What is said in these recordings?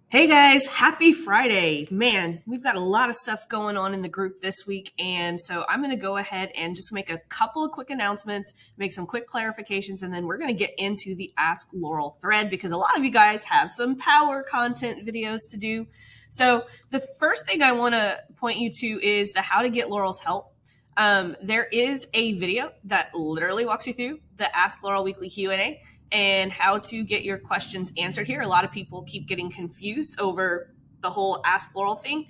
Hey guys, happy Friday. Man, we've got a lot of stuff going on in the group this week. And so I'm going to go ahead and just make a couple of quick announcements, make some quick clarifications, and then we're going to get into the Ask Laurel thread because a lot of you guys have some power content videos to do. So the first thing I want to point you to is the how to get Laurel's help. There is a video that literally walks you through the Ask Laurel weekly Q&A and how to get your questions answered here. A lot of people keep getting confused over the whole Ask Laurel thing.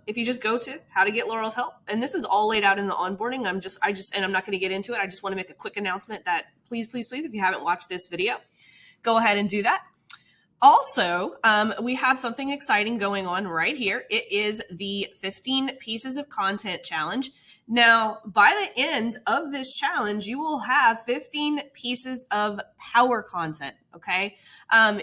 If you just go to how to get Laurel's help, and this is all laid out in the onboarding. And I'm not going to get into it. I just want to make a quick announcement that please, if you haven't watched this video, go ahead and do that. Also, we have something exciting going on right here. It is the 15 pieces of content challenge. Now, by the end of this challenge, you will have 15 pieces of power content, okay?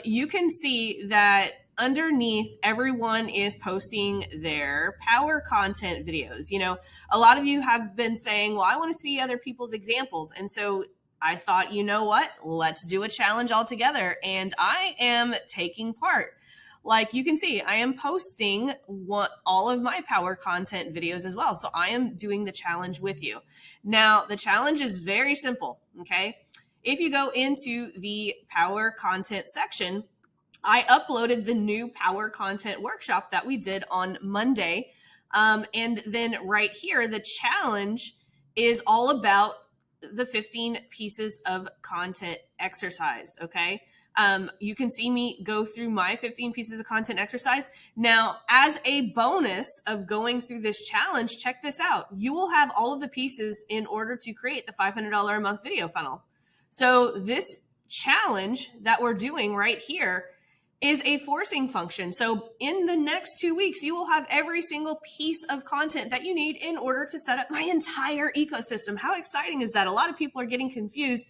You can see that underneath, everyone is posting their power content videos. You know, a lot of you have been saying, well, I want to see other people's examples. And so I thought, you know what? Let's do a challenge all together. And I am taking part. Like you can see, I am posting all of my power content videos as well. So I am doing the challenge with you. Now, the challenge is very simple, okay? If you go into the power content section, I uploaded the new power content workshop that we did on Monday. And then right here, the challenge is all about the 15 pieces of content exercise, okay? You can see me go through my 15 pieces of content exercise. Now, as a bonus of going through this challenge, check this out. You will have all of the pieces in order to create the $500 a month video funnel. So this challenge that we're doing right here is a forcing function. So in the next 2 weeks, you will have every single piece of content that you need in order to set up my entire ecosystem. How exciting is that? A lot of people are getting confused.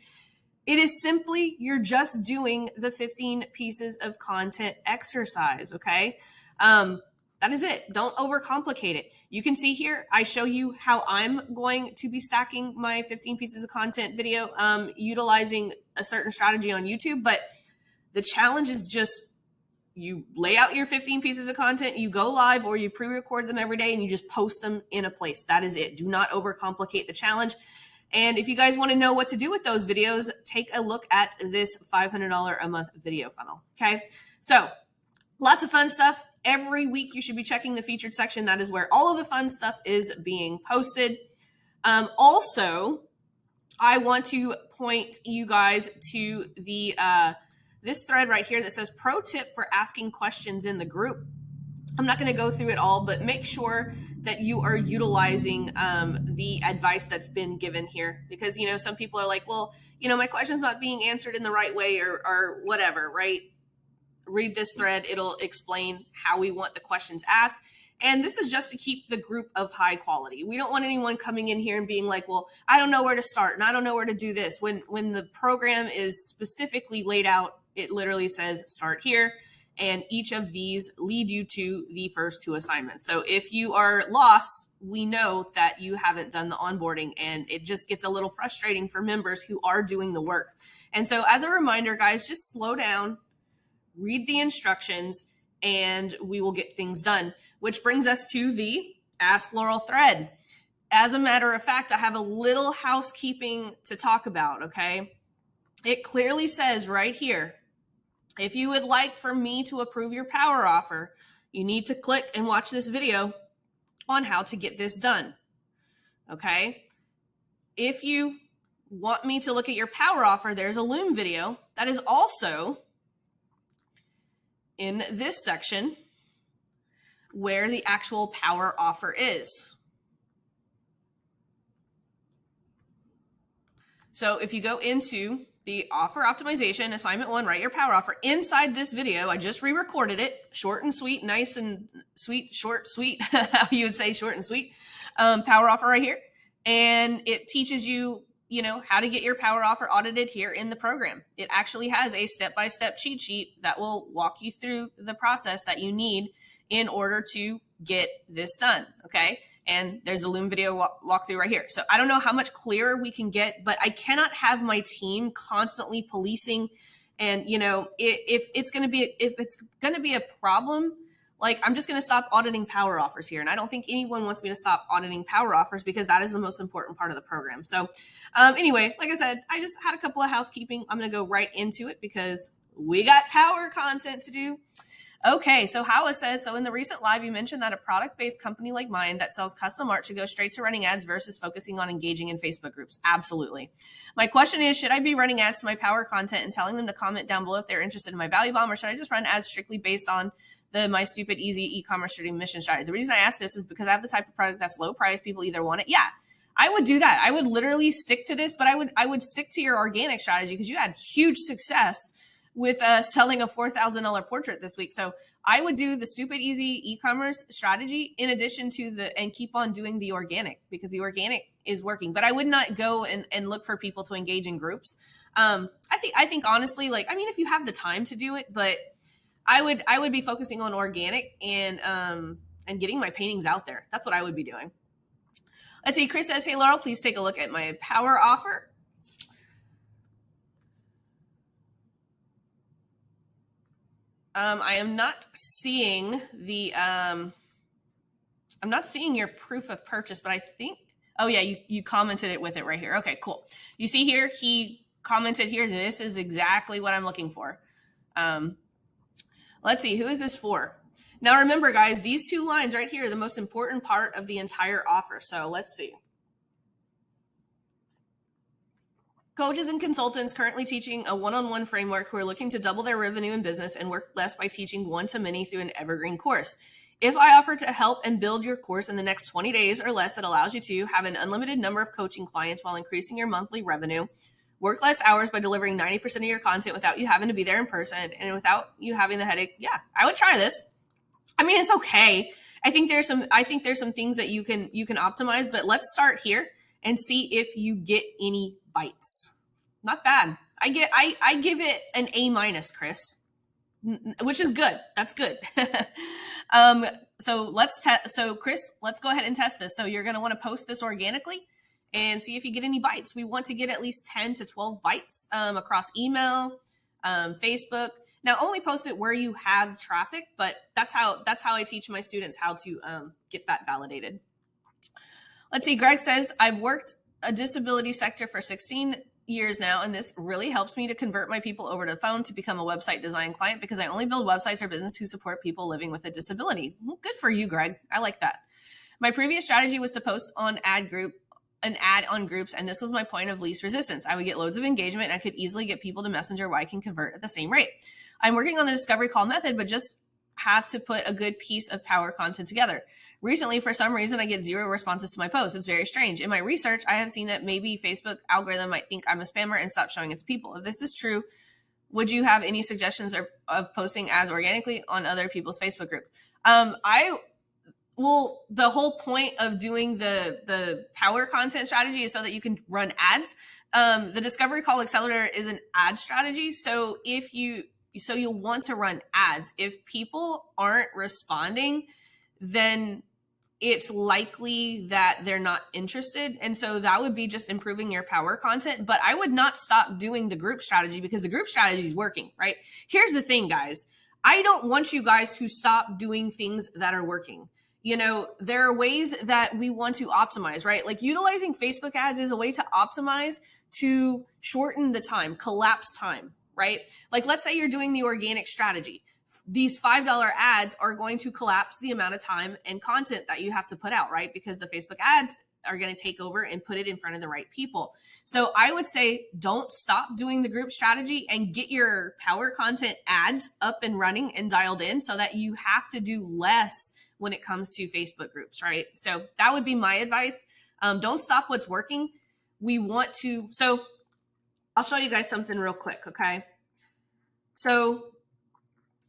It is simply, you're just doing the 15 pieces of content exercise, okay? That is it. Don't overcomplicate it. You can see here, I show you how I'm going to be stacking my 15 pieces of content video utilizing a certain strategy on YouTube, but the challenge is just you lay out your 15 pieces of content, you go live or you pre-record them every day and you just post them in a place. That is it. Do not overcomplicate the challenge. And if you guys want to know what to do with those videos, take a look at this $500 a month video funnel. Okay. So lots of fun stuff. Every week you should be checking the featured section. That is where all of the fun stuff is being posted. Also, I want to point you guys to the, this thread right here that says pro tip for asking questions in the group. I'm not going to go through it all, but make sure that you are utilizing the advice that's been given here, because, you know, some people are like, well, you know, my question's not being answered in the right way or whatever, right? Read this thread. It'll explain how we want the questions asked. And this is just to keep the group of high quality. We don't want anyone coming in here and being like, well, I don't know where to start and I don't know where to do this. When the program is specifically laid out, it literally says start here. And each of these lead you to the first two assignments. So if you are lost, we know that you haven't done the onboarding, and it just gets a little frustrating for members who are doing the work. And so as a reminder, guys, just slow down, read the instructions, and we will get things done, which brings us to the Ask Laurel thread. As a matter of fact, I have a little housekeeping to talk about, okay? It clearly says right here, if you would like for me to approve your power offer, you need to click and watch this video on how to get this done, okay? If you want me to look at your power offer, there's a Loom video that is also in this section where the actual power offer is. So if you go into the offer optimization, assignment 1, write your power offer. Inside this video, I just re-recorded it, short and sweet, nice and sweet, short, sweet, how you would say short and sweet, power offer right here. And it teaches you, you know, how to get your power offer audited here in the program. It actually has a step-by-step cheat sheet that will walk you through the process that you need in order to get this done, okay? And there's a Loom video walkthrough right here. So I don't know how much clearer we can get, but I cannot have my team constantly policing And if it's going to be a problem, like, I'm just going to stop auditing power offers here. And I don't think anyone wants me to stop auditing power offers, because that is the most important part of the program. So anyway, like I said, I just had a couple of housekeeping. I'm going to go right into it because we got power content to do. Okay, so Howa says, so in the recent live, you mentioned that a product-based company like mine that sells custom art should go straight to running ads versus focusing on engaging in Facebook groups. Absolutely. My question is, should I be running ads to my power content and telling them to comment down below if they're interested in my value bomb, or should I just run ads strictly based on the my stupid easy e-commerce streaming mission strategy? The reason I ask this is because I have the type of product that's low price. People either want it. Yeah, I would do that. I would literally stick to this, but I would stick to your organic strategy, because you had huge success with selling a $4,000 portrait this week. So I would do the stupid easy e-commerce strategy in addition to and keep on doing the organic, because the organic is working. But I would not go and look for people to engage in groups. I think honestly, like, I mean, if you have the time to do it, but I would be focusing on organic and getting my paintings out there. That's what I would be doing. Let's see. Chris says, hey, Laurel, please take a look at my power offer. I am not seeing I'm not seeing your proof of purchase, but I think, oh yeah, you commented it with it right here. Okay, cool. You see here, he commented here, this is exactly what I'm looking for. Let's see, who is this for? Now remember, guys, these two lines right here are the most important part of the entire offer. So let's see. Coaches and consultants currently teaching a one-on-one framework who are looking to double their revenue in business and work less by teaching one-to-many through an evergreen course. If I offer to help and build your course in the next 20 days or less that allows you to have an unlimited number of coaching clients while increasing your monthly revenue, work less hours by delivering 90% of your content without you having to be there in person and without you having the headache, yeah, I would try this. I mean, it's okay. I think there's some things that you can optimize, but let's start here and see if you get any bites. Not bad. I give it an A-, Chris, which is good. That's good. So let's test. So Chris, let's go ahead and test this. So you're going to want to post this organically and see if you get any bites. We want to get at least 10 to 12 bites across email, Facebook. Now only post it where you have traffic, but that's how I teach my students how to get that validated. Let's see. Greg says, I've worked a disability sector for 16 years now, and this really helps me to convert my people over to the phone to become a website design client, because I only build websites or business who support people living with a disability. Well, good for you, Greg. I like that. My previous strategy was to post on an ad on groups, and this was my point of least resistance. I would get loads of engagement, and I could easily get people to Messenger where I can convert at the same rate. I'm working on the discovery call method, but just have to put a good piece of power content together. Recently, for some reason, I get 0 responses to my posts. It's very strange. In my research, I have seen that maybe Facebook algorithm might think I'm a spammer and stop showing it to people. If this is true, would you have any suggestions of posting ads organically on other people's Facebook group? The whole point of doing the power content strategy is so that you can run ads. The Discovery Call Accelerator is an ad strategy. So you'll want to run ads. If people aren't responding, then it's likely that they're not interested. And so that would be just improving your power content. But I would not stop doing the group strategy, because the group strategy is working, right? Here's the thing, guys. I don't want you guys to stop doing things that are working. There are ways that we want to optimize, right? Like utilizing Facebook ads is a way to optimize to shorten the time, collapse time, right? Like let's say you're doing the organic strategy. These $5 ads are going to collapse the amount of time and content that you have to put out, right? Because the Facebook ads are going to take over and put it in front of the right people. So I would say don't stop doing the group strategy and get your power content ads up and running and dialed in so that you have to do less when it comes to Facebook groups, right? So that would be my advice. Don't stop what's working. So I'll show you guys something real quick, okay? So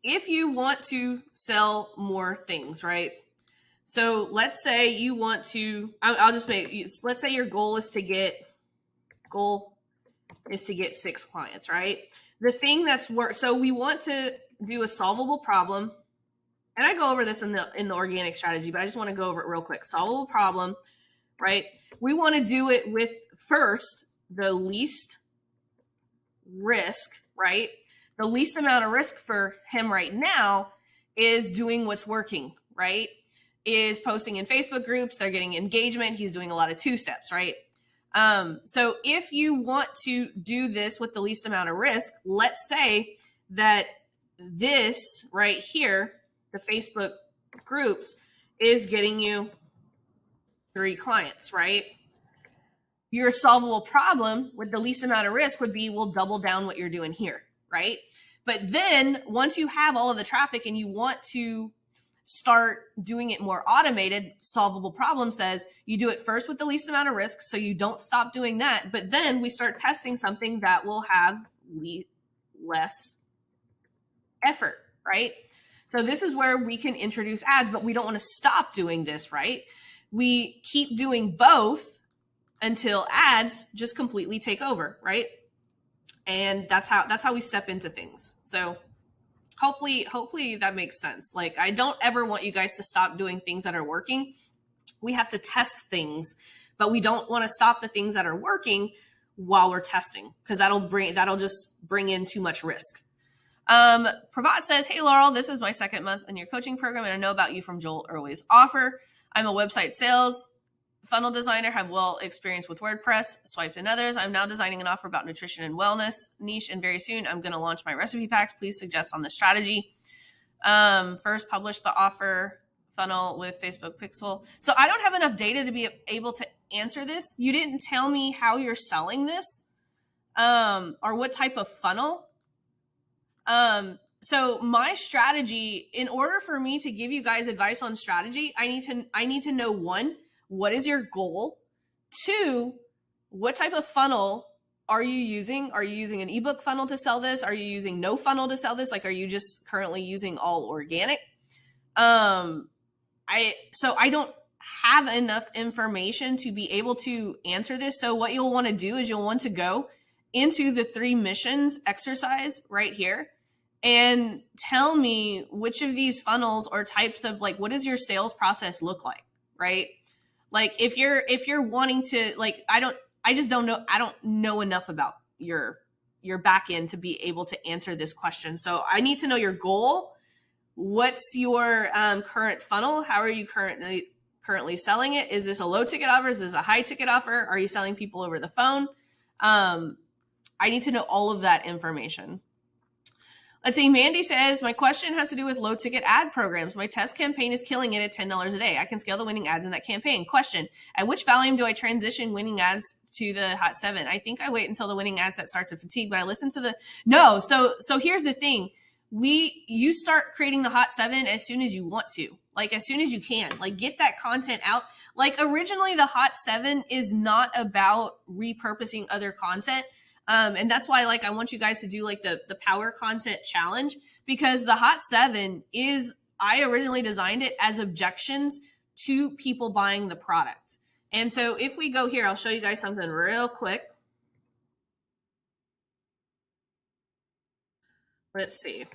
if you want to sell more things, right? So let's say you want to, let's say your goal is to get 6 clients, right? The thing so we want to do a solvable problem. And I go over this in the organic strategy, but I just want to go over it real quick. Solvable problem, right? We want to do it with first the least risk, right? The least amount of risk for him right now is doing what's working, right? Is posting in Facebook groups. They're getting engagement. He's doing a lot of 2-steps, right? So if you want to do this with the least amount of risk, let's say that this right here, the Facebook groups, is getting you 3 clients, right? Your solvable problem with the least amount of risk would be, we'll double down what you're doing here, right? But then once you have all of the traffic and you want to start doing it more automated, solvable problem says you do it first with the least amount of risk, so you don't stop doing that. But then we start testing something that will have less effort, right? So this is where we can introduce ads, but we don't want to stop doing this, right? We keep doing both until ads just completely take over, right? And that's how we step into things. So hopefully that makes sense. Like, I don't ever want you guys to stop doing things that are working. We have to test things, but we don't want to stop the things that are working while we're testing, because that'll just bring in too much risk. Pravat says, hey, Laurel, this is my 2nd month in your coaching program, and I know about you from Joel Irway's offer. I'm a website sales funnel designer, have well experience with WordPress, Swiped and others. I'm now designing an offer about nutrition and wellness niche, and very soon I'm going to launch my recipe packs. Please suggest on the strategy. First, publish the offer funnel with Facebook Pixel. So I don't have enough data to be able to answer this. You didn't tell me how you're selling this, or what type of funnel. So my strategy, in order for me to give you guys advice on strategy, I need to know, 1, what is your goal? 2, what type of funnel are you using? Are you using an ebook funnel to sell this? Are you using no funnel to sell this? Like, are you just currently using all organic? So I don't have enough information to be able to answer this. So what you'll want to do is you'll want to go into the 3 missions exercise right here and tell me which of these funnels or types of, like, what does your sales process look like, right? Like, if you're wanting to, like, I don't know enough about your back end to be able to answer this question. So I need to know your goal. What's your current funnel? How are you currently selling it? Is this a low ticket offer? Is this a high ticket offer? Are you selling people over the phone? I need to know all of that information. Let's see, Mandy says, my question has to do with low ticket ad programs. My test campaign is killing it at $10 a day. I can scale the winning ads in that campaign. Question, at which volume do I transition winning ads to the Hot 7? I think I wait until the winning ad set starts to fatigue, but I listen to no. So here's the thing. You start creating the Hot 7 as soon as you want to, like, as soon as you can, like, get that content out. Like, originally the Hot 7 is not about repurposing other content. And that's why, like, I want you guys to do, like, the power content challenge, because the Hot 7 I originally designed it as objections to people buying the product. And so if we go here, I'll show you guys something real quick. Let's see.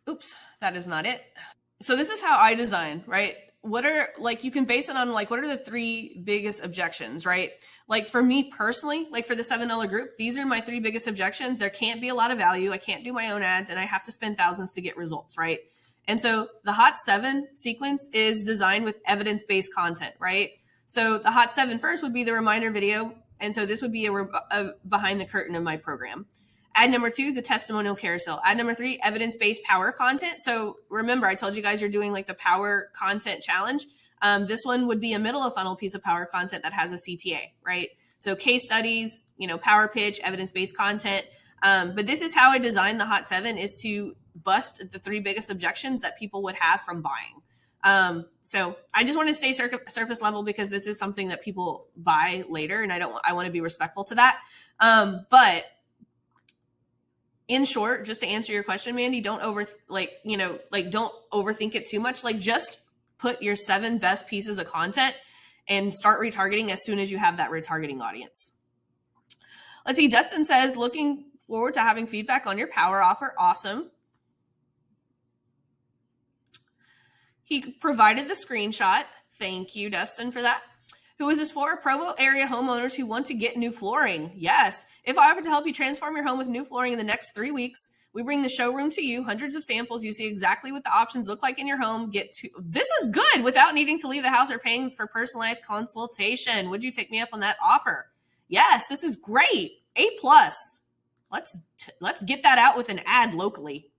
Oops, that is not it. So this is how I design, right? What are, like, you can base it on, like, what are the 3 biggest objections, right? Like, for me personally, like, for the $7 group, these are my 3 biggest objections. There can't be a lot of value. I can't do my own ads, and I have to spend thousands to get results, right? And so the Hot 7 sequence is designed with evidence-based content, right? So the Hot 7 first would be the reminder video. And so this would be a behind the curtain of my program. Ad number 2 is a testimonial carousel. Ad number 3, evidence-based power content. So remember, I told you guys you're doing, like, the power content challenge. This one would be a middle of funnel piece of power content that has a CTA, right? So case studies, power pitch, evidence-based content. But this is how I designed the Hot 7, is to bust the 3 biggest objections that people would have from buying. So I just want to stay surface level, because this is something that people buy later, and I want to be respectful to that. But in short, just to answer your question, Mandy, don't don't overthink it too much. Like, just put your 7 best pieces of content and start retargeting as soon as you have that retargeting audience. Let's see. Dustin says, looking forward to having feedback on your power offer. Awesome. He provided the screenshot. Thank you, Dustin, for that. Who is this for? Provo area homeowners who want to get new flooring. Yes. If I offer to help you transform your home with new flooring in the next 3 weeks, we bring the showroom to you, hundreds of samples. You see exactly what the options look like in your home. This is good without needing to leave the house or paying for personalized consultation. Would you take me up on that offer? Yes, this is great. A+. Let's get that out with an ad locally.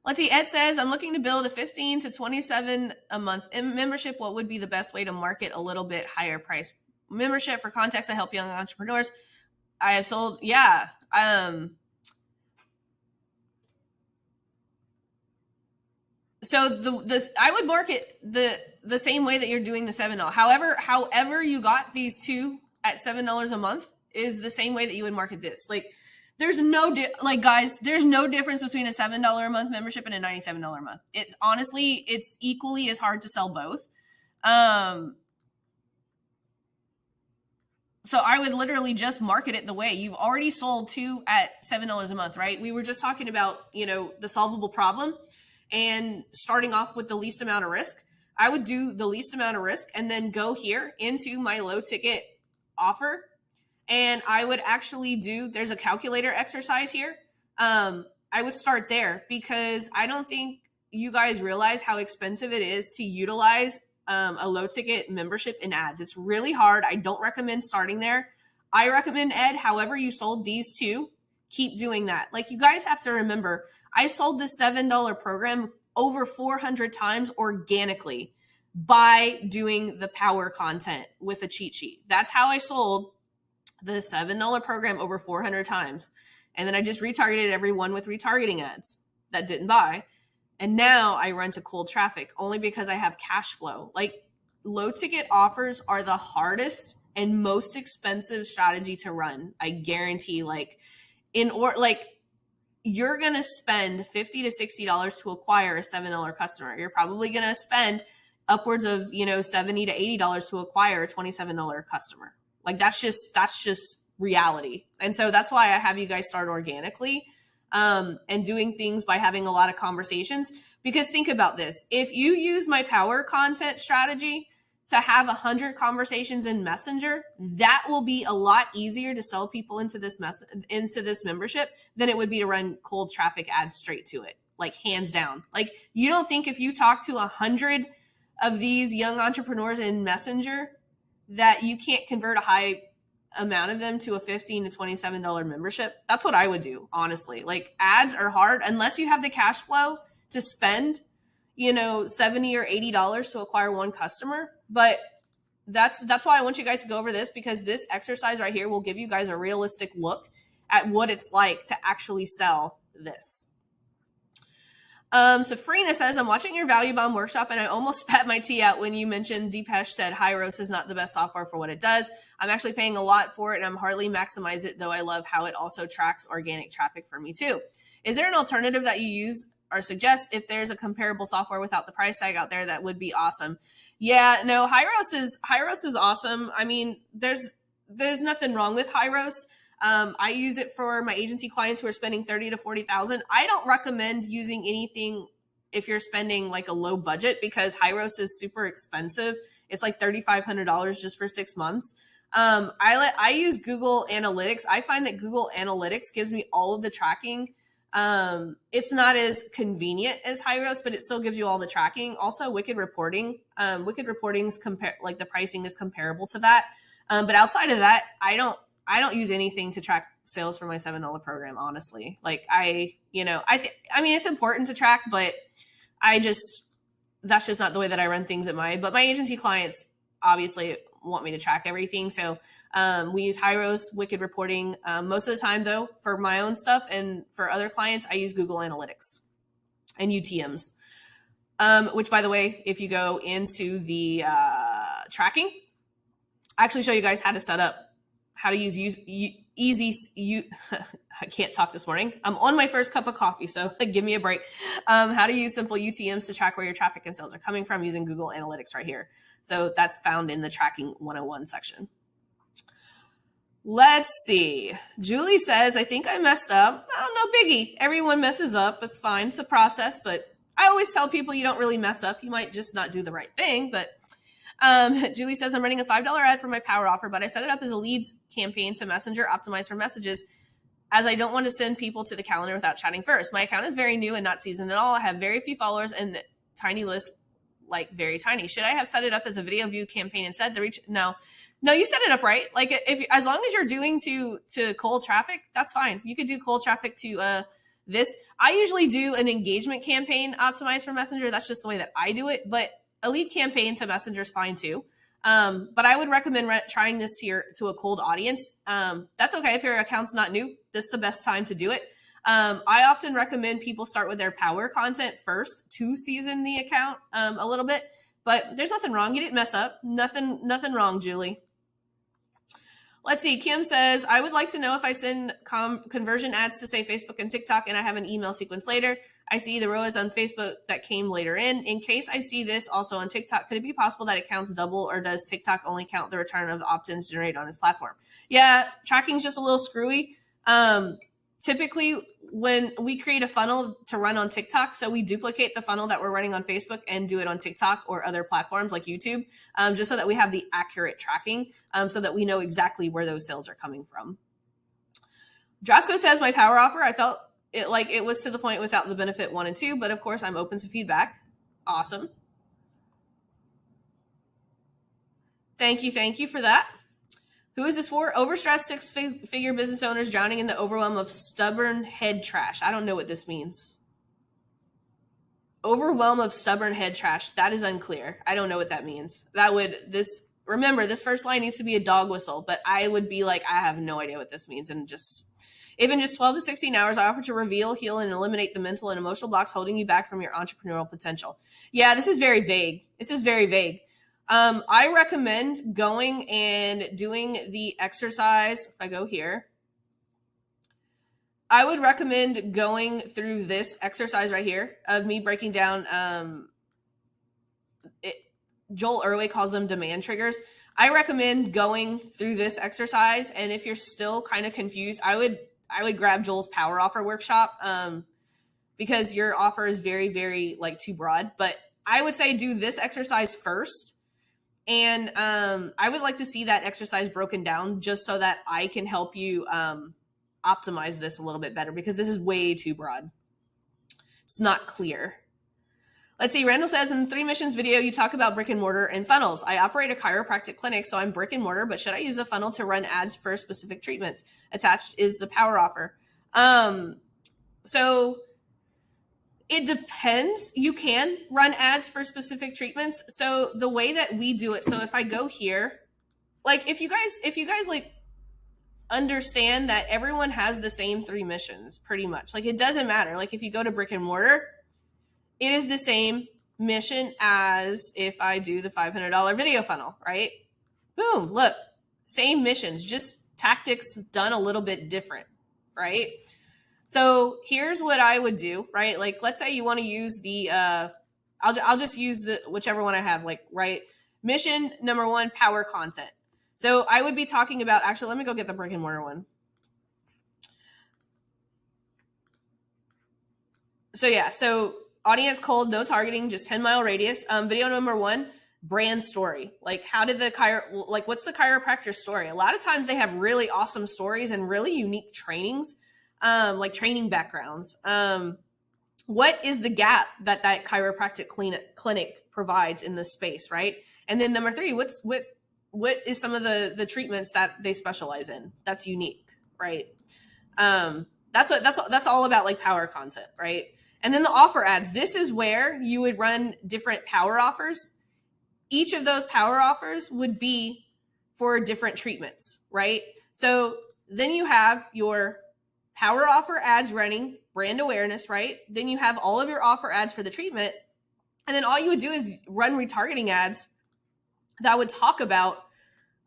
Let's see. Ed says, I'm looking to build a 15 to 27 a month membership. What would be the best way to market a little bit higher price membership? For context, I help young entrepreneurs. I have sold, yeah. So I would market the same way that you're doing the $7. However you got these two at $7 a month is the same way that you would market this. Like, there's no guys, there's no difference between a $7 a month membership and a $97 a month. It's honestly, it's equally as hard to sell both. So I would literally just market it the way you've already sold two at $7 a month, right? We were just talking about, the solvable problem and starting off with the least amount of risk. I would do the least amount of risk and then go here into my low ticket offer. And I would actually there's a calculator exercise here. I would start there because I don't think you guys realize how expensive it is to utilize a low ticket membership in ads. It's really hard. I don't recommend starting there. I recommend, Ed, however you sold these two, keep doing that. Like, you guys have to remember, I sold this $7 program over 400 times organically by doing the power content with a cheat sheet. That's how I sold the $7 program over 400 times. And then I just retargeted everyone with retargeting ads that didn't buy. And now I run to cold traffic only because I have cash flow. Like, low ticket offers are the hardest and most expensive strategy to run. I guarantee, you're going to spend $50 to $60 to acquire a $7 customer. You're probably going to spend upwards of, $70 to $80 to acquire a $27 customer. Like, that's just reality. And so that's why I have you guys start organically and doing things by having a lot of conversations. Because think about this. If you use my power content strategy to have 100 conversations in Messenger, that will be a lot easier to sell people into this membership than it would be to run cold traffic ads straight to it, like, hands down. Like, you don't think if you talk to 100 of these young entrepreneurs in Messenger that you can't convert a high amount of them to a $15 to $27 membership? That's what I would do, honestly. Like, ads are hard unless you have the cash flow to spend, $70 or $80 to acquire one customer. But that's why I want you guys to go over this, because this exercise right here will give you guys a realistic look at what it's like to actually sell this. Safrina says, I'm watching your Value Bomb workshop and I almost spat my tea out when you mentioned Deepesh said Hyros is not the best software for what it does. I'm actually paying a lot for it and I'm hardly maximize it, though I love how it also tracks organic traffic for me too. Is there an alternative that you use or suggest? If there's a comparable software without the price tag out there, that would be awesome. Yeah, no, Hyros is awesome. I mean, there's nothing wrong with Hyros. I use it for my agency clients who are spending $30,000 to $40,000. I don't recommend using anything if you're spending like a low budget, because Hyros is super expensive. It's like $3,500 just for 6 months. I use Google Analytics. I find that Google Analytics gives me all of the tracking. It's not as convenient as Hyros, but it still gives you all the tracking. Also, Wicked Reporting. Wicked Reporting's the pricing is comparable to that. But outside of that, I don't use anything to track sales for my $7 program, honestly. Like, I mean, it's important to track, but that's just not the way that I run things but my agency clients obviously want me to track everything. So, we use Hyros, Wicked Reporting. Most of the time though, for my own stuff and for other clients, I use Google Analytics and UTMs. Which, by the way, if you go into the, tracking, I actually show you guys how to set up, how to use I can't talk this morning. I'm on my first cup of coffee, so give me a break. How to use simple UTMs to track where your traffic and sales are coming from using Google Analytics right here. So that's found in the Tracking 101 section. Let's see. Julie says, I think I messed up. Oh, no biggie. Everyone messes up. It's fine. It's a process, but I always tell people you don't really mess up. You might just not do the right thing, but Julie says, I'm running a $5 ad for my power offer, but I set it up as a leads campaign to Messenger optimized for messages, as I don't want to send people to the calendar without chatting first. My account is very new and not seasoned at all. I have very few followers and tiny list, like very tiny. Should I have set it up as a video view campaign instead? The reach? No, you set it up right. Like if as long as you're doing to cold traffic, that's fine. You could do cold traffic to this. I usually do an engagement campaign optimized for Messenger. That's just the way that I do it. But a lead campaign to Messenger is fine too. But I would recommend trying this to a cold audience. That's okay if your account's not new. This is the best time to do it. I often recommend people start with their power content first to season the account a little bit. But there's nothing wrong. You didn't mess up. Nothing wrong, Julie. Let's see. Kim says, I would like to know if I send conversion ads to say Facebook and TikTok and I have an email sequence later. I see the ROAS on Facebook that came later in. In case I see this also on TikTok, could it be possible that it counts double, or does TikTok only count the return of the opt-ins generated on its platform? Yeah, tracking's just a little screwy. Typically, when we create a funnel to run on TikTok, so we duplicate the funnel that we're running on Facebook and do it on TikTok or other platforms like YouTube, just so that we have the accurate tracking, so that we know exactly where those sales are coming from. Drasco says, my power offer, I felt it was to the point without the benefit 1 and 2, but of course I'm open to feedback. Awesome. Thank you for that. Who is this for? Overstressed 6-figure business owners drowning in the overwhelm of stubborn head trash. I don't know what this means. Overwhelm of stubborn head trash. That is unclear. I don't know what that means. Remember, this first line needs to be a dog whistle, but I would be like, I have no idea what this means. And even just 12 to 16 hours, I offer to reveal, heal, and eliminate the mental and emotional blocks holding you back from your entrepreneurial potential. Yeah, this is very vague. I recommend going and doing the exercise. If I go here, I would recommend going through this exercise right here of me breaking down. Joel Erway calls them demand triggers. I recommend going through this exercise. And if you're still kind of confused, I would grab Joel's power offer workshop, because your offer is very, very too broad. But I would say do this exercise first. And I would like to see that exercise broken down just so that I can help you optimize this a little bit better, because this is way too broad. It's not clear. Let's see. Randall says, in the 3 missions video, you talk about brick and mortar and funnels. I operate a chiropractic clinic, so I'm brick and mortar, but should I use a funnel to run ads for specific treatments? Attached is the power offer. So it depends. You can run ads for specific treatments. So the way that we do it, so if I go here, if you guys understand that everyone has the same 3 missions pretty much. It doesn't matter. If you go to brick and mortar, it is the same mission as if I do the $500 video funnel, right? Boom, look, same missions, just tactics done a little bit different, right? So here's what I would do, right? Let's say you want to use the, I'll just use the whichever one I have, right? Mission number 1, power content. So I would be talking about, actually, let me go get the brick and mortar one. So yeah, so audience cold, no targeting, just 10-mile radius. Video number 1, brand story. How did what's the chiropractor story? A lot of times they have really awesome stories and really unique trainings, training backgrounds. What is the gap that chiropractic clinic provides in this space, right? And then number 3, what is some of the treatments that they specialize in that's unique, right? That's all about power content, right? And then the offer ads. This is where you would run different power offers. Each of those power offers would be for different treatments, right? So then you have your power offer ads running, brand awareness, right? Then you have all of your offer ads for the treatment. And then all you would do is run retargeting ads that would talk about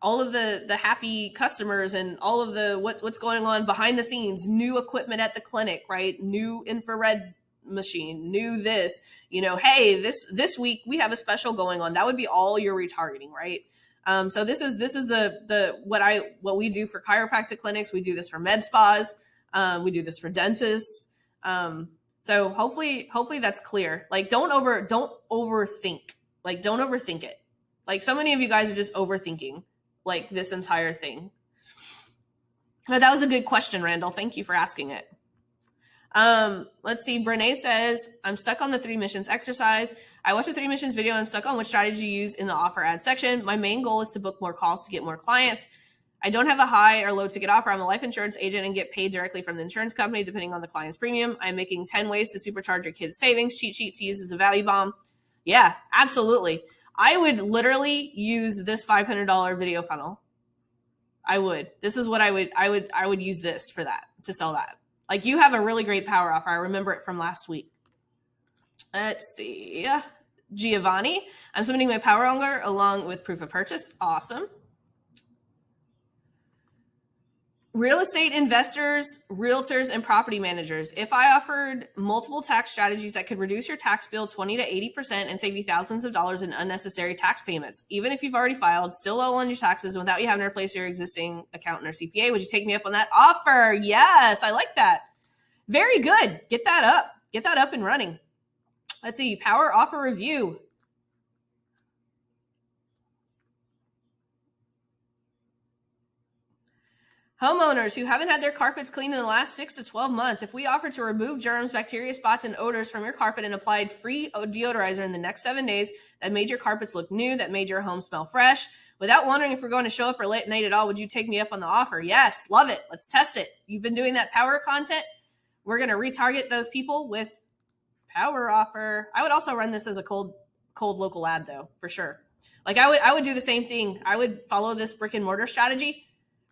all of the happy customers and all of the what's going on behind the scenes, new equipment at the clinic, right? New infrared machine, new this, hey, this week we have a special going on. That would be all your retargeting, right? So this is what we do for chiropractic clinics. We do this for med spas. We do this for dentists. So hopefully that's clear. Don't overthink. Don't overthink it. Like, so many of you guys are just overthinking like this entire thing. But that was a good question, Randall. Thank you for asking it. Let's see. Brene says, I'm stuck on the 3 missions exercise. I watched a 3 missions video and I'm stuck on which strategy to use in the offer ad section. My main goal is to book more calls to get more clients. I don't have a high or low ticket offer. I'm a life insurance agent and get paid directly from the insurance company depending on the client's premium. I'm making 10 ways to supercharge your kids' savings. Cheat sheet to use as a value bomb. Yeah, absolutely. I would literally use this $500 video funnel. I would. This is what I would use this for that, to sell that. Like, you have a really great power offer. I remember it from last week. Let's see. Giovanni, I'm submitting my power offer along with proof of purchase. Awesome. Real estate investors, realtors, and property managers. If I offered multiple tax strategies that could reduce your tax bill 20 to 80% and save you thousands of dollars in unnecessary tax payments, even if you've already filed, still owe on your taxes without you having to replace your existing accountant or CPA, would you take me up on that offer? Yes, I like that. Very good. Get that up. Get that up and running. Let's see. Power offer review. Homeowners who haven't had their carpets cleaned in the last 6 to 12 months, if we offer to remove germs, bacteria, spots, and odors from your carpet and applied free deodorizer in the next 7 days, that made your carpets look new, that made your home smell fresh, without wondering if we're going to show up or late night at all, would you take me up on the offer? Yes, love it. Let's test it. You've been doing that power content. We're going to retarget those people with power offer. I would also run this as a cold local ad though, for sure. Like, I would do the same thing. I would follow this brick and mortar strategy.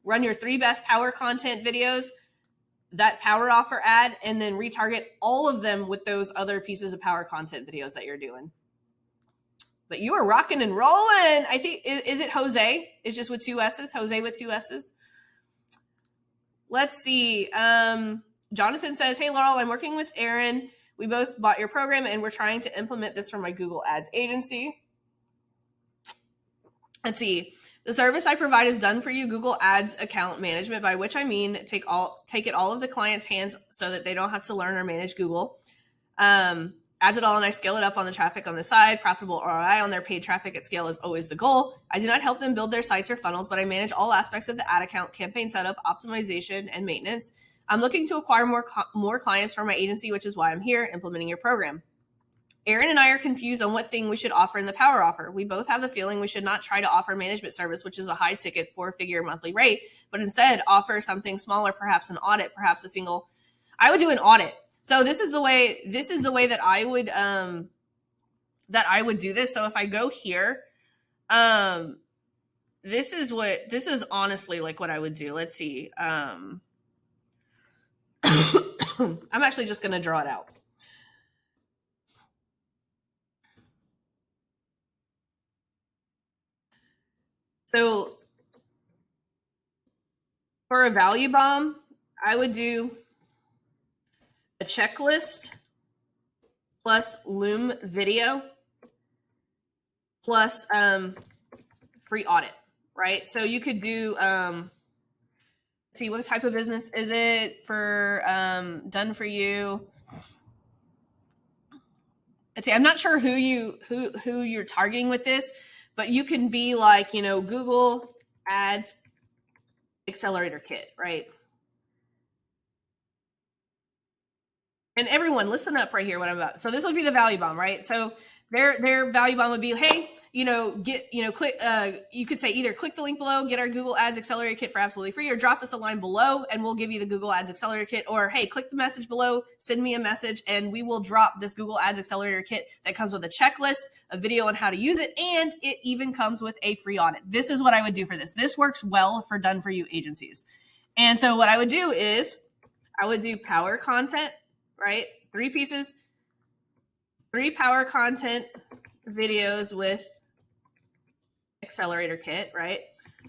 Run your 3 best power content videos, that power offer ad, and then retarget all of them with those other pieces of power content videos that you're doing. But you are rocking and rolling. I think, is it Jose? It's just with 2 S's. Jose with 2 S's. Let's see. Jonathan says, hey, Laurel, I'm working with Aaron. We both bought your program and we're trying to implement this for my Google Ads agency. Let's see. The service I provide is done for you Google Ads account management, by which I mean take it all of the client's hands so that they don't have to learn or manage Google. Ads it all and I scale it up on the traffic on the side. Profitable ROI on their paid traffic at scale is always the goal. I do not help them build their sites or funnels, but I manage all aspects of the ad account, campaign setup, optimization, and maintenance. I'm looking to acquire more clients for my agency, which is why I'm here implementing your program. Aaron and I are confused on what thing we should offer in the power offer. We both have the feeling we should not try to offer management service, which is a high ticket 4-figure monthly rate, but instead offer something smaller, perhaps an audit, perhaps a single. I would do an audit. So this is the way that I would do this. So if I go here, this is honestly like what I would do. Let's see. I'm actually just going to draw it out. So for a value bomb, I would do a checklist plus Loom video plus free audit, right? So you could do, let's see, what type of business is it for done for you? Let's see, I'm not sure who you're targeting with this, but you can be like, Google Ads Accelerator Kit, right? And everyone, listen up right here what I'm about. So this would be the value bomb, right? So their value bomb would be, hey, click, you could say either click the link below, get our Google Ads Accelerator Kit for absolutely free, or drop us a line below and we'll give you the Google Ads Accelerator Kit, or hey, click the message below, send me a message and we will drop this Google Ads Accelerator Kit that comes with a checklist, a video on how to use it, and it even comes with a free audit. This is what I would do for this. This works well for done for you agencies. And so what I would do is I would do power content, right? 3 pieces, 3 power content videos with Accelerator Kit, right?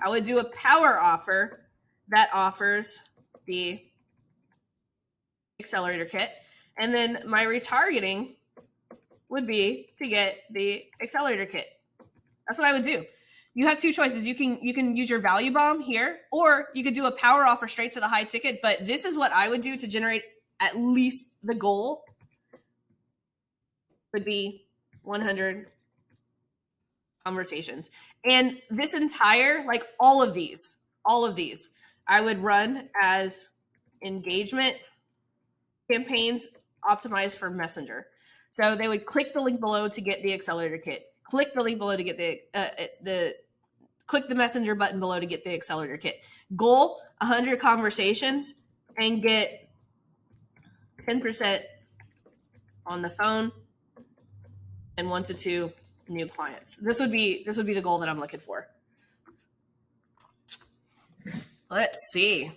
I would do a power offer that offers the Accelerator Kit. And then my retargeting would be to get the Accelerator Kit. That's what I would do. You have 2 choices. You can use your value bomb here, or you could do a power offer straight to the high ticket. But this is what I would do to generate at least the goal would be 100 conversations. And this entire, like all of these, I would run as engagement campaigns optimized for Messenger. So they would click the link below to get the accelerator kit. Click the link below to get click the Messenger button below to get the accelerator kit. Goal, 100 conversations and get 10% on the phone and 1 to 2 new clients. This would be the goal that I'm looking for. Let's see.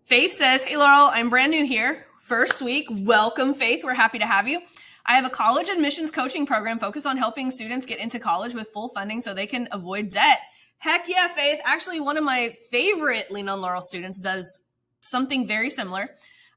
Faith says, hey, Laurel, I'm brand new here. First week. Welcome, Faith. We're happy to have you. I have a college admissions coaching program focused on helping students get into college with full funding so they can avoid debt. Heck yeah, Faith. Actually, one of my favorite Lean on Laurel students does something very similar.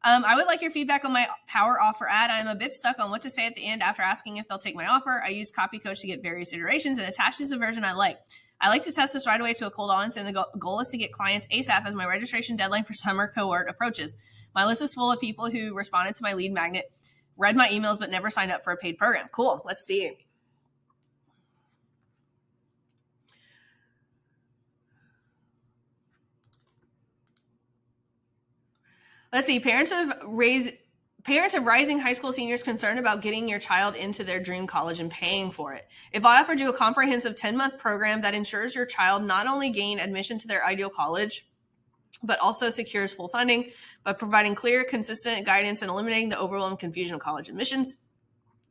I would like your feedback on my power offer ad. I'm a bit stuck on what to say at the end after asking if they'll take my offer. I use Copy Coach to get various iterations and attaches the version I like. I like to test this right away to a cold audience, and the goal is to get clients ASAP as my registration deadline for summer cohort approaches. My list is full of people who responded to my lead magnet, read my emails, but never signed up for a paid program. Cool. Let's see. Let's see. Parents of rising high school seniors concerned about getting your child into their dream college and paying for it. If I offered you a comprehensive 10-month program that ensures your child not only gain admission to their ideal college, but also secures full funding by providing clear, consistent guidance and eliminating the overwhelming confusion of college admissions,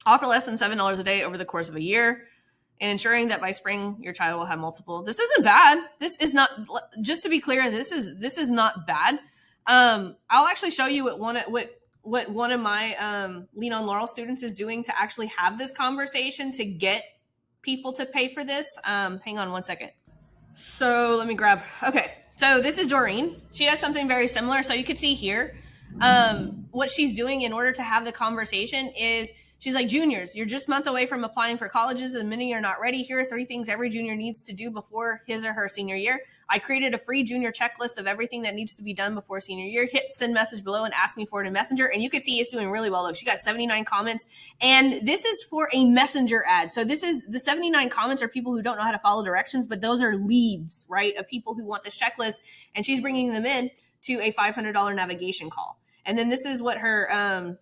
offer less than $7 a day over the course of a year, and ensuring that by spring your child will have multiple. This isn't bad. This is not, just to be clear, this is not bad. I'll actually show you what one of my Lean on Laurel students is doing to actually have this conversation to get people to pay for this. Hang on one second. So let me grab, okay. So this is Doreen. She has something very similar. So you could see here, what she's doing in order to have the conversation is she's like, juniors, you're just a month away from applying for colleges and many are not ready. Here are 3 things every junior needs to do before his or her senior year. I created a free junior checklist of everything that needs to be done before senior year. Hit send message below and ask me for it in Messenger. And you can see it's doing really well. Look, she got 79 comments. And this is for a Messenger ad. So this is the 79 comments are people who don't know how to follow directions, but those are leads, right? Of people who want this checklist. And she's bringing them in to a $500 navigation call. And then this is what her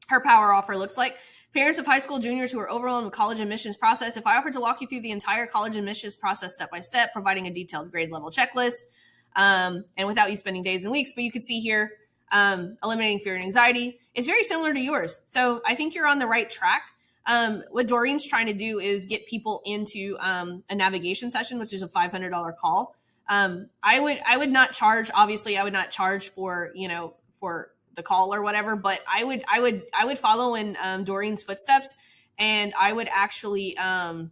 power offer looks like. Parents of high school juniors who are overwhelmed with college admissions process. If I offered to walk you through the entire college admissions process step by step, providing a detailed grade level checklist, and without you spending days and weeks, but you could see here, eliminating fear and anxiety. It's very similar to yours. So I think you're on the right track. What Doreen's trying to do is get people into a navigation session, which is a $500 call. I would not charge, obviously I would not charge for the call or whatever, but I would follow in Doreen's footsteps, and I would actually I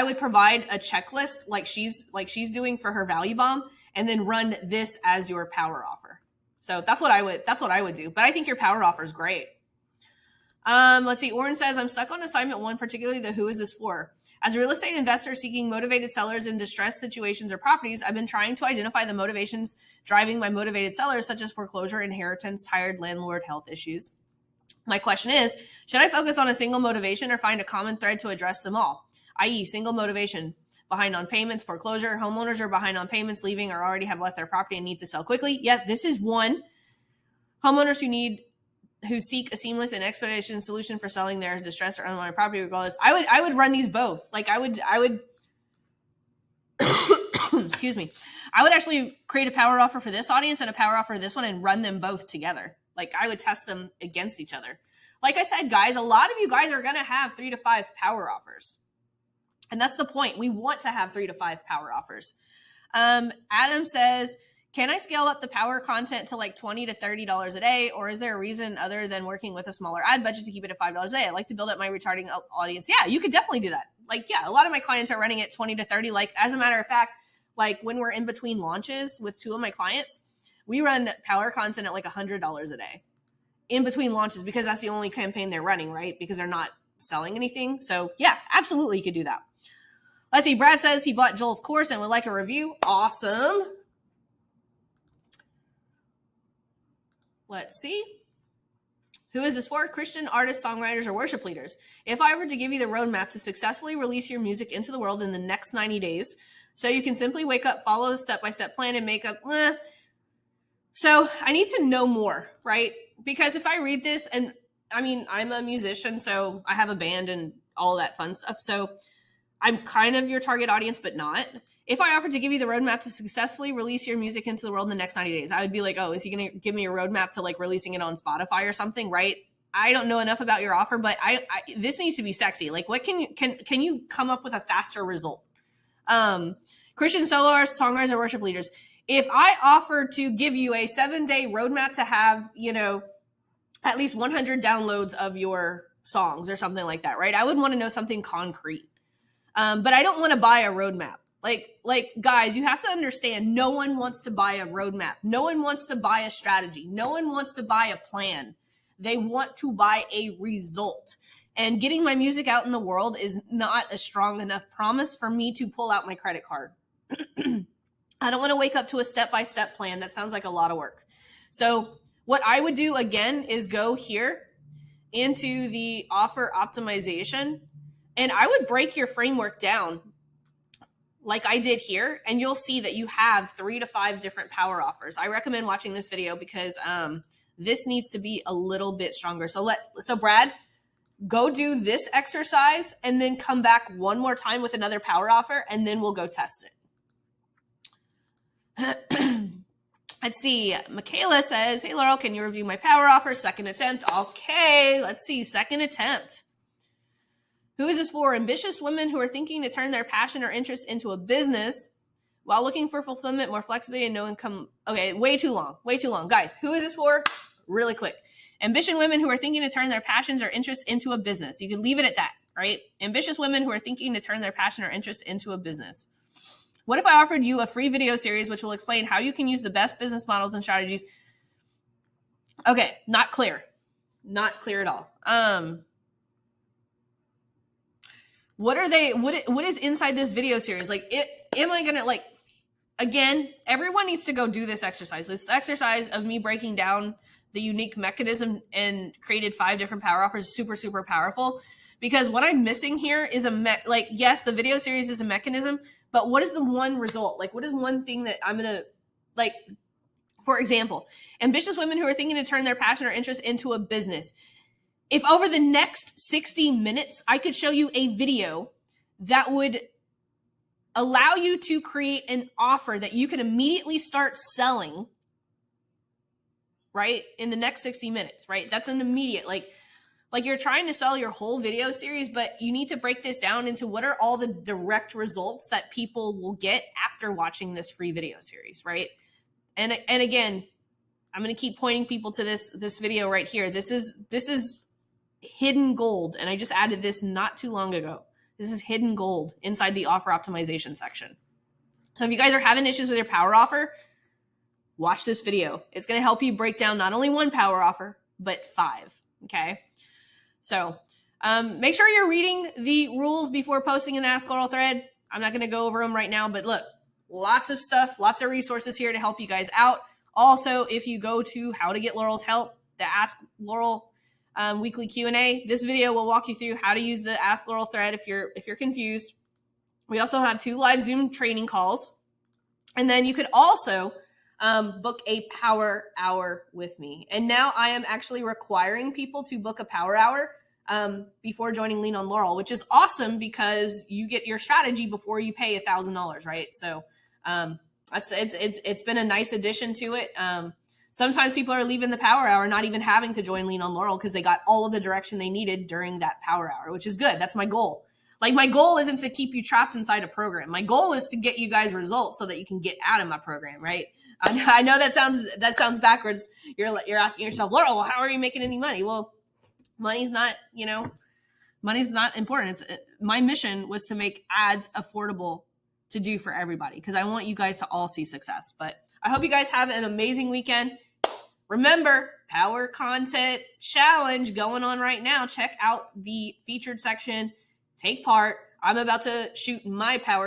would provide a checklist like she's doing for her value bomb, and then run this as your power offer. So that's what I would do. But I think your power offer is great. Let's see. Oren says, I'm stuck on assignment 1, particularly the who is this for? As a real estate investor seeking motivated sellers in distressed situations or properties, I've been trying to identify the motivations driving my motivated sellers, such as foreclosure, inheritance, tired landlord, health issues. My question is, should I focus on a single motivation or find a common thread to address them all? I.e., single motivation, behind on payments, foreclosure, homeowners are behind on payments, leaving or already have left their property and need to sell quickly. Yeah, this is one. Homeowners who seek a seamless and expeditious solution for selling their distressed or unwanted property regardless. I would run these both. Like I would excuse me. I would actually create a power offer for this audience and a power offer for this one and run them both together. Like I would test them against each other. Like I said, guys, a lot of you guys are going to have 3 to 5 power offers. And that's the point. We want to have 3 to 5 power offers. Adam says, can I scale up the power content to like $20 to $30 a day? Or is there a reason other than working with a smaller ad budget to keep it at $5 a day? I like to build up my retargeting audience. Yeah, you could definitely do that. Like, yeah, a lot of my clients are running at 20 to 30. Like, as a matter of fact, like when we're in between launches with 2 of my clients, we run power content at like $100 a day in between launches because that's the only campaign they're running, right? Because they're not selling anything. So yeah, absolutely you could do that. Let's see. Brad says he bought Joel's course and would like a review. Awesome. Let's see. Who is this for? Christian artists, songwriters, or worship leaders. If I were to give you the roadmap to successfully release your music into the world in the next 90 days, so you can simply wake up, follow a step-by-step plan, and make up, So I need to know more, right? Because if I read this, and I mean, I'm a musician, so I have a band and all that fun stuff. So I'm kind of your target audience, but not. If I offered to give you the roadmap to successfully release your music into the world in the next 90 days, I would be like, oh, is he going to give me a roadmap to like releasing it on Spotify or something, right? I don't know enough about your offer, but this needs to be sexy. Like, what can you come up with a faster result? Christian solo artists, songwriters, or worship leaders. If I offer to give you a 7-day roadmap to have, at least 100 downloads of your songs or something like that, right? I would want to know something concrete. But I don't want to buy a roadmap. Like guys, you have to understand, no one wants to buy a roadmap. No one wants to buy a strategy. No one wants to buy a plan. They want to buy a result. And getting my music out in the world is not a strong enough promise for me to pull out my credit card. I don't want to wake up to a step-by-step plan. That sounds like a lot of work. So what I would do again is go here into the offer optimization, and I would break your framework down like I did here, and you'll see that you have 3 to 5 different power offers. I recommend watching this video because this needs to be a little bit stronger. So Brad, go do this exercise and then come back one more time with another power offer, and then we'll go test it. Let's see. Michaela says, hey, Laurel, can you review my power offer? Second attempt. Okay, let's see. Second attempt. Who is this for? Ambitious women who are thinking to turn their passion or interest into a business while looking for fulfillment, more flexibility, and no income. Okay, way too long. Way too long. Guys, who is this for? Really quick. Ambitious women who are thinking to turn their passions or interest into a business. You can leave it at that, right? Ambitious women who are thinking to turn their passion or interest into a business. What if I offered you a free video series which will explain how you can use the best business models and strategies? Okay, not clear. Not clear at all. What is inside this video series? Like, am I gonna, like, again, everyone needs to go do this exercise. This exercise of me breaking down the unique mechanism and created 5 different power offers is super, super powerful, because what I'm missing here is yes, the video series is a mechanism, but what is the one result? Like, what is one thing that I'm gonna, like, for example, ambitious women who are thinking to turn their passion or interest into a business. If over the next 60 minutes, I could show you a video that would allow you to create an offer that you can immediately start selling, right? In the next 60 minutes, right? That's an immediate, like you're trying to sell your whole video series, but you need to break this down into what are all the direct results that people will get after watching this free video series, right? And again, I'm going to keep pointing people to this video right here. This is hidden gold, and I just added this not too long ago. This is hidden gold inside the offer optimization section. So if you guys are having issues with your power offer, watch this video. It's going to help you break down not only one power offer, but 5. Okay. So make sure you're reading the rules before posting in the Ask Laurel thread. I'm not going to go over them right now, but look, lots of stuff, lots of resources here to help you guys out. Also, if you go to How to Get Laurel's Help, the Ask Laurel weekly Q&A, this video will walk you through how to use the Ask Laurel thread if you're confused. We also have 2 live Zoom training calls, and then you could also book a power hour with me. And now I am actually requiring people to book a power hour before joining Lean on Laurel, which is awesome because you get your strategy before you pay $1,000, right? So it's been a nice addition to it. Sometimes people are leaving the power hour not even having to join Lean on Laurel because they got all of the direction they needed during that power hour, which is good. That's my goal. Like, my goal isn't to keep you trapped inside a program. My goal is to get you guys results so that you can get out of my program, right? I know that sounds backwards. You're asking yourself, Laurel, well, how are you making any money? Well, money's not important. My mission was to make ads affordable to do for everybody because I want you guys to all see success. But I hope you guys have an amazing weekend. Remember, Power Content Challenge going on right now. Check out the featured section. Take part. I'm about to shoot my Power